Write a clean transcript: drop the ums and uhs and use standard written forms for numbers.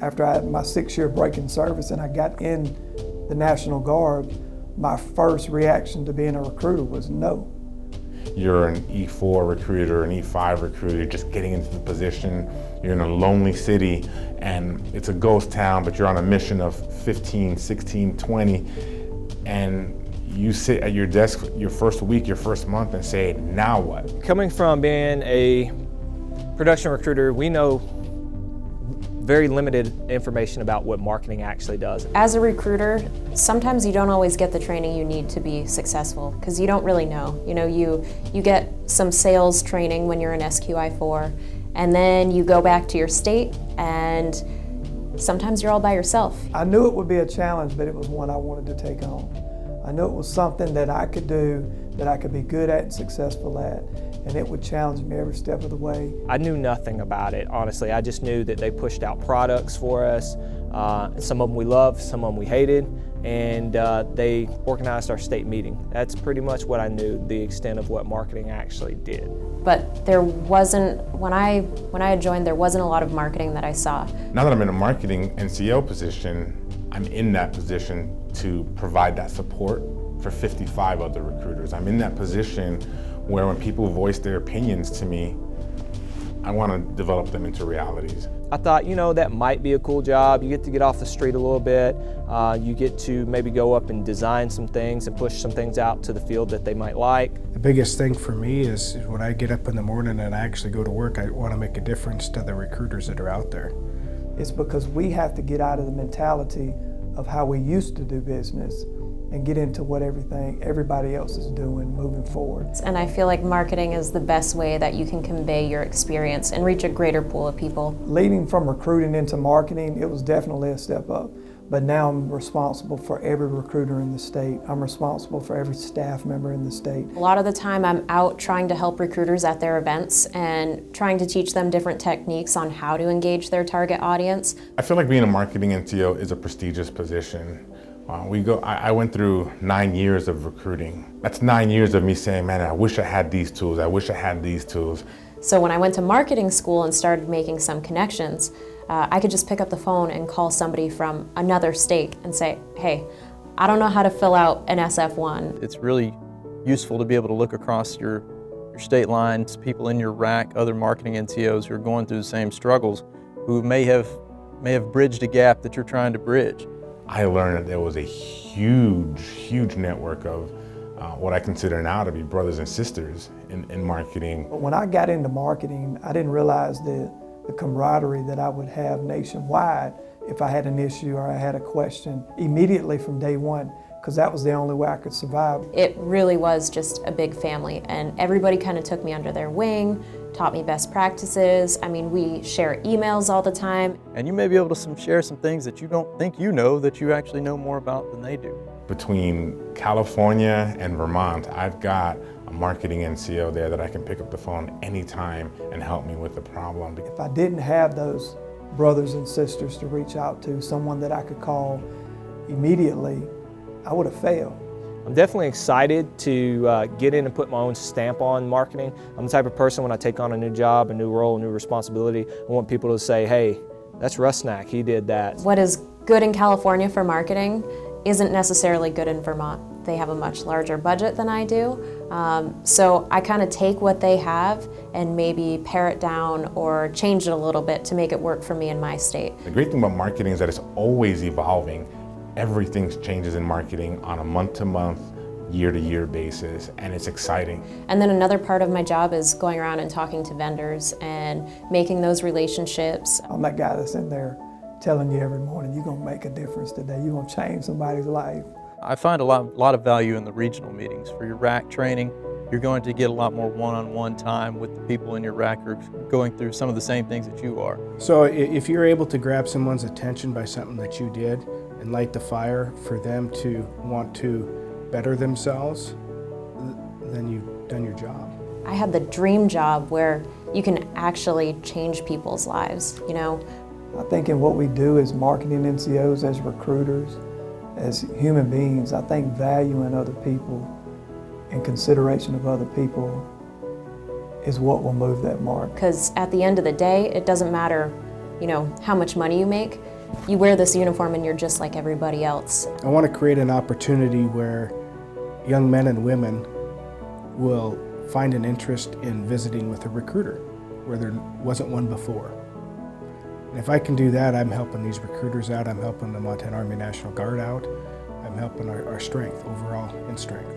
After I had my 6-year break in service and I got in the National Guard, my first reaction to being a recruiter was no. You're an E4 recruiter, an E5 recruiter, just getting into the position. You're in a lonely city and it's a ghost town, but you're on a mission of 15, 16, 20, and you sit at your desk your first week, your first month and say, now what? Coming from being a production recruiter, we know very limited information about what marketing actually does. As a recruiter, sometimes you don't always get the training you need to be successful because you don't really know. You know, you get some sales training when you're in SQI4, and then you go back to your state and sometimes you're all by yourself. I knew it would be a challenge, but it was one I wanted to take on. I knew it was something that I could do, that I could be good at and successful at, and it would challenge me every step of the way. I knew nothing about it, honestly. I just knew that they pushed out products for us. Some of them we loved, some of them we hated, and they organized our state meeting. That's pretty much what I knew, the extent of what marketing actually did. But there wasn't, when I had joined, there wasn't a lot of marketing that I saw. Now that I'm in a marketing NCO position, I'm in that position to provide that support for 55 other recruiters. I'm in that position where when people voice their opinions to me, I want to develop them into realities. I thought, you know, that might be a cool job. You get to get off the street a little bit. You get to maybe go up and design some things and push some things out to the field that they might like. The biggest thing for me is when I get up in the morning and I actually go to work, I want to make a difference to the recruiters that are out there. It's because we have to get out of the mentality of how we used to do business and get into what everybody else is doing moving forward. And I feel like marketing is the best way that you can convey your experience and reach a greater pool of people. Leading from recruiting into marketing, it was definitely a step up. But now I'm responsible for every recruiter in the state. I'm responsible for every staff member in the state. A lot of the time I'm out trying to help recruiters at their events and trying to teach them different techniques on how to engage their target audience. I feel like being a marketing NCO is a prestigious position. I went through 9 years of recruiting. That's 9 years of me saying, man, I wish I had these tools. I wish I had these tools. So when I went to marketing school and started making some connections, I could just pick up the phone and call somebody from another state and say, hey, I don't know how to fill out an SF1. It's really useful to be able to look across your state lines, people in your rack, other marketing NCOs who are going through the same struggles, who may have bridged a gap that you're trying to bridge. I learned that there was a huge network of what I consider now to be brothers and sisters in marketing. When I got into marketing, I didn't realize the camaraderie that I would have nationwide if I had an issue or I had a question immediately from day one, because that was the only way I could survive. It really was just a big family, and everybody kind of took me under their wing, taught me best practices. I mean, we share emails all the time. And you may be able to share some things that you don't think you know that you actually know more about than they do. Between California and Vermont, I've got a marketing NCO there that I can pick up the phone anytime and help me with the problem. If I didn't have those brothers and sisters to reach out to, someone that I could call immediately, I would have failed. I'm definitely excited to get in and put my own stamp on marketing. I'm the type of person, when I take on a new job, a new role, a new responsibility, I want people to say, hey, that's Rusnak, he did that. What is good in California for marketing isn't necessarily good in Vermont. They have a much larger budget than I do. So I kind of take what they have and maybe pare it down or change it a little bit to make it work for me in my state. The great thing about marketing is that it's always evolving. Everything changes in marketing on a month-to-month, year-to-year basis, and it's exciting. And then another part of my job is going around and talking to vendors and making those relationships. I'm that guy that's in there telling you every morning, you're gonna make a difference today, you're gonna change somebody's life. I find a lot of value in the regional meetings. For your rack training, you're going to get a lot more one-on-one time with the people in your rack who are going through some of the same things that you are. So if you're able to grab someone's attention by something that you did and light the fire for them to want to better themselves, then you've done your job. I had the dream job where you can actually change people's lives, you know. I think in what we do as marketing NCOs, as recruiters, as human beings, I think valuing other people and consideration of other people is what will move that mark. Because at the end of the day, it doesn't matter how much money you make. You wear this uniform and you're just like everybody else. I want to create an opportunity where young men and women will find an interest in visiting with a recruiter where there wasn't one before. And if I can do that, I'm helping these recruiters out, I'm helping the Montana Army National Guard out, I'm helping our strength, overall in strength.